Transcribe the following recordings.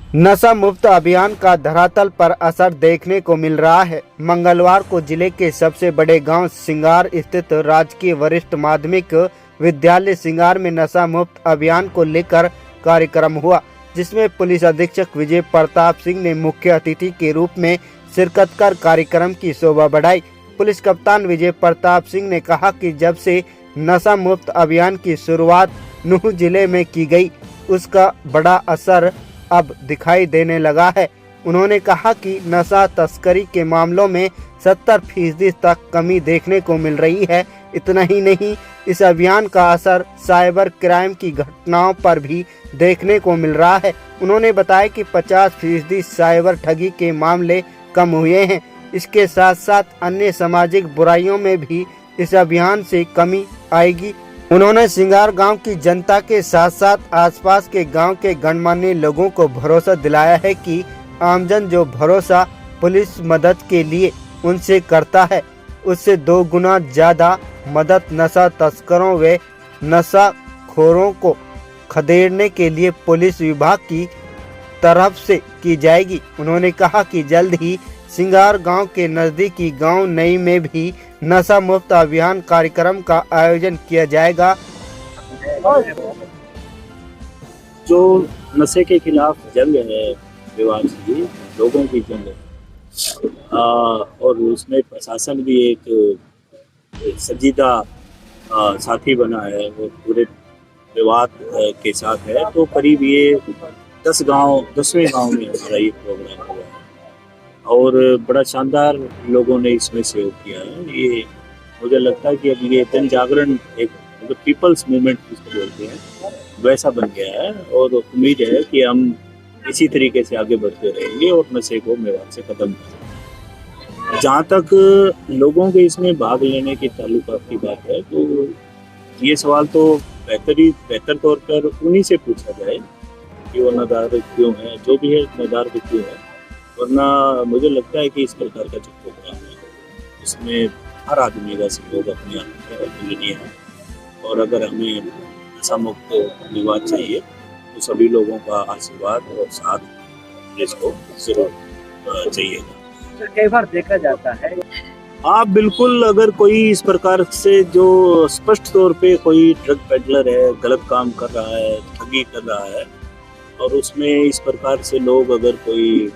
नशा मुक्त अभियान का धरातल पर असर देखने को मिल रहा है। मंगलवार को जिले के सबसे बड़े गांव सिंगार स्थित राजकीय वरिष्ठ माध्यमिक विद्यालय सिंगार में नशा मुक्त अभियान को लेकर कार्यक्रम हुआ, जिसमें पुलिस अधीक्षक विजय प्रताप सिंह ने मुख्य अतिथि के रूप में शिरकत कर कार्यक्रम की शोभा बढ़ाई। पुलिस कप्तान विजय प्रताप सिंह ने कहा कि जब से नशा मुक्त अभियान की शुरुआत नूंह जिले में की गई, उसका बड़ा असर अब दिखाई देने लगा है। उन्होंने कहा कि नशा तस्करी के मामलों में 70% तक कमी देखने को मिल रही है। इतना ही नहीं, इस अभियान का असर साइबर क्राइम की घटनाओं पर भी देखने को मिल रहा है। उन्होंने बताया कि 50% साइबर ठगी के मामले कम हुए हैं। इसके साथ साथ अन्य सामाजिक बुराइयों में भी इस अभियान से कमी आएगी। उन्होंने सिंगार गांव की जनता के साथ साथ आसपास के गांव के गणमान्य लोगों को भरोसा दिलाया है कि आमजन जो भरोसा पुलिस मदद के लिए उनसे करता है, उससे 2 गुना ज्यादा मदद नशा तस्करों व नशाखोरों को खदेड़ने के लिए पुलिस विभाग की तरफ से की जाएगी। उन्होंने कहा कि जल्द ही सिंगार गांव के नजदीकी गांव नई में भी नशा मुक्त अभियान कार्यक्रम का आयोजन किया जाएगा। जो नशे के खिलाफ जंग है, विभाग की लोगों की जंग है, और उसमें प्रशासन भी एक संजीदा साथी बना है, वो पूरे विभाग के साथ है। तो करीब ये 10वें गांव में हमारा ये प्रोग्राम हुआ है और बड़ा शानदार लोगों ने इसमें सहयोग किया है। ये मुझे लगता है कि अब ये जन जागरण एक पीपल्स मूवमेंट जिसको बोलते हैं वैसा बन गया है और उम्मीद है कि हम इसी तरीके से आगे बढ़ते रहेंगे और नशे को मेवात से खत्म करेंगे। जहाँ तक लोगों के इसमें भाग लेने की ताल्लुकात की बात है, तो ये सवाल तो बेहतर तौर पर उन्हीं से पूछा जाए कि वो नदारद क्यों है, जो भी है नदारद क्यों है। वरना मुझे लगता है कि इस प्रकार का जो प्रोग्राम है उसमें हर आदमी का सहयोग अपने आप में है और अगर हमें नशा मुक्त विवाद चाहिए तो सभी लोगों का आशीर्वाद और साथ इसको जरूर चाहिएगा। कई बार देखा जाता है, आप बिल्कुल, अगर कोई इस प्रकार से जो स्पष्ट तौर पे कोई ड्रग पेडलर है, गलत काम कर रहा है, ठगी कर रहा है और उसमें इस प्रकार से लोग, अगर कोई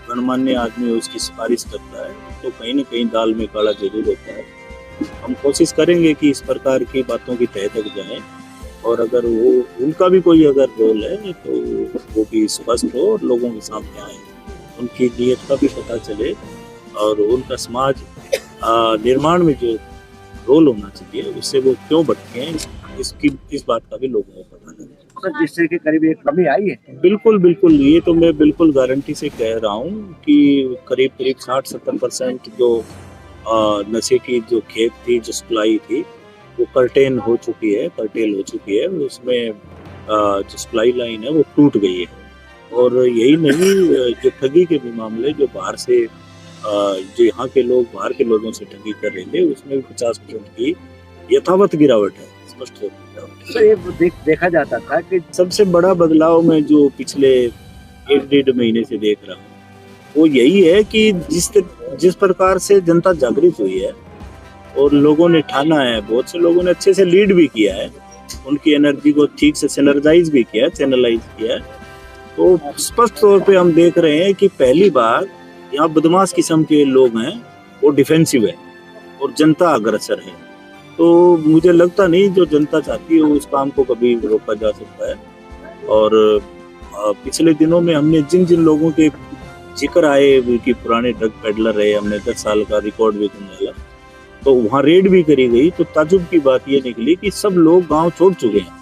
गणमान्य आदमी उसकी सिफारिश करता है तो कहीं न कहीं दाल में काला जरूर होता है। हम कोशिश करेंगे कि इस प्रकार की बातों की तह तक जाएं और अगर वो उनका भी कोई अगर रोल है तो वो भी स्पष्ट हो और लोगों के सामने आए, उनकी नीयत का भी पता चले और उनका समाज निर्माण में जो रोल होना चाहिए उससे वो क्यों भटके हैं, इस बात का भी लोगों को पता लगे। जिससे कि करीब एक कमी आई है। बिल्कुल, ये तो मैं बिल्कुल गारंटी से कह रहा हूँ कि करीब 60-70% जो नशे की जो खेप थी, जो सप्लाई थी, वो कर्टेल हो चुकी है। उसमें जो सप्लाई लाइन है वो टूट गई है और यही नहीं, जो ठगी के भी मामले जो बाहर से जो यहाँ के लोग बाहर के लोगों से ठगी कर रहे थे, उसमें 50% की यथावत गिरावट है। तो ये देखा जाता था कि सबसे बड़ा बदलाव मैं जो पिछले 1-1.5 महीने से देख रहा हूँ वो यही है कि जिस प्रकार से जनता जागृत हुई है और लोगों ने ठाना है, बहुत से लोगों ने अच्छे से लीड भी किया है, उनकी एनर्जी को ठीक से चैनलाइज किया है। तो स्पष्ट तौर पे हम देख रहे हैं कि पहली बार यहाँ बदमाश किस्म के लोग हैं वो डिफेंसिव है और जनता अग्रसर है। तो मुझे लगता नहीं जो जनता चाहती है उस काम को कभी रोका जा सकता है। और पिछले दिनों में हमने जिन लोगों के जिक्र आए कि पुराने ड्रग पेडलर रहे, हमने 10 साल का रिकॉर्ड भी निकाला, तो वहाँ रेड भी करी गई। तो ताजुब की बात ये निकली कि सब लोग गांव छोड़ चुके हैं।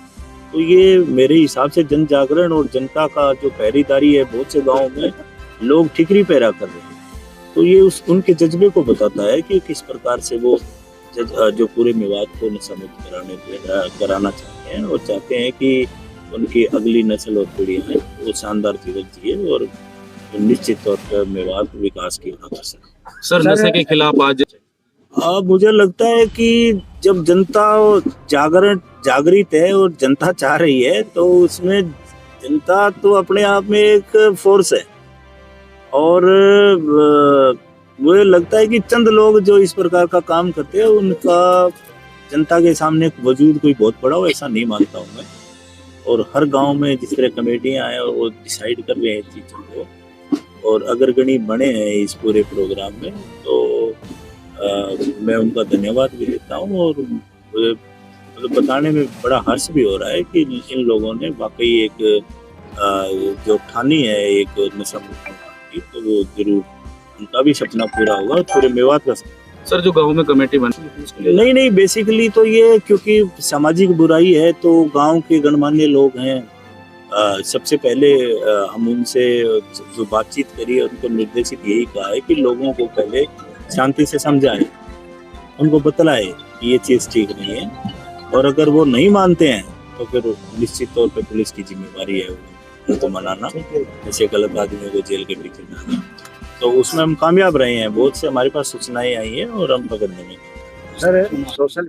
तो ये मेरे हिसाब से जन जागरण और जनता का जो पहरेदारी है, बहुत से गाँव में लोग ठिकरी पैरा कर रहे हैं। तो ये उनके जज्बे को बताता है कि किस प्रकार से वो जो पूरे मेवात को नशा मुक्त कराना चाहते हैं और चाहते हैं कि उनकी अगली नस्ल और पीढ़ी है वो शानदार जीवन जिए और निश्चित तौर पर मेवात विकास की ओर अग्रसर। सर, नशे के खिलाफ आज मुझे लगता है कि जब जनता जागृत है और जनता चाह रही है तो उसमें जनता तो अपने आप में एक फोर्स है और मुझे लगता है कि चंद लोग जो इस प्रकार का काम करते हैं उनका जनता के सामने वजूद कोई बहुत बड़ा हो, ऐसा नहीं मानता हूँ मैं। और हर गांव में जिस तरह कमेटियां हैं वो डिसाइड कर रहे हैं चीज़ों को और अग्रगणी बने हैं इस पूरे प्रोग्राम में, तो मैं उनका धन्यवाद भी देता हूँ। और मुझे मतलब बताने में बड़ा हर्ष भी हो रहा है कि इन लोगों ने वाकई एक जो ठानी है एक नशा मुक्त की, तो वो जरूर उनका भी सपना पूरा होगा और पूरे मेवात का सर जो गांव में कमेटी बनी नहीं बेसिकली तो ये क्योंकि सामाजिक बुराई है तो गांव के गणमान्य लोग हैं, सबसे पहले हम उनसे जो बातचीत करी है उनको निर्देशित यही कहा है कि लोगों को पहले शांति से समझाएं, उनको बतलाए कि ये चीज़ ठीक नहीं है और अगर वो नहीं मानते हैं तो फिर निश्चित तौर पे पुलिस की जिम्मेवारी है उनको मनाना, ऐसे गलत आदमियों को जेल के पीछे लाना। तो उसमें हम कामयाब रहे हैं, बहुत से हमारे पास सूचनाएं आई हैं और हम पकड़ने में सर सोशल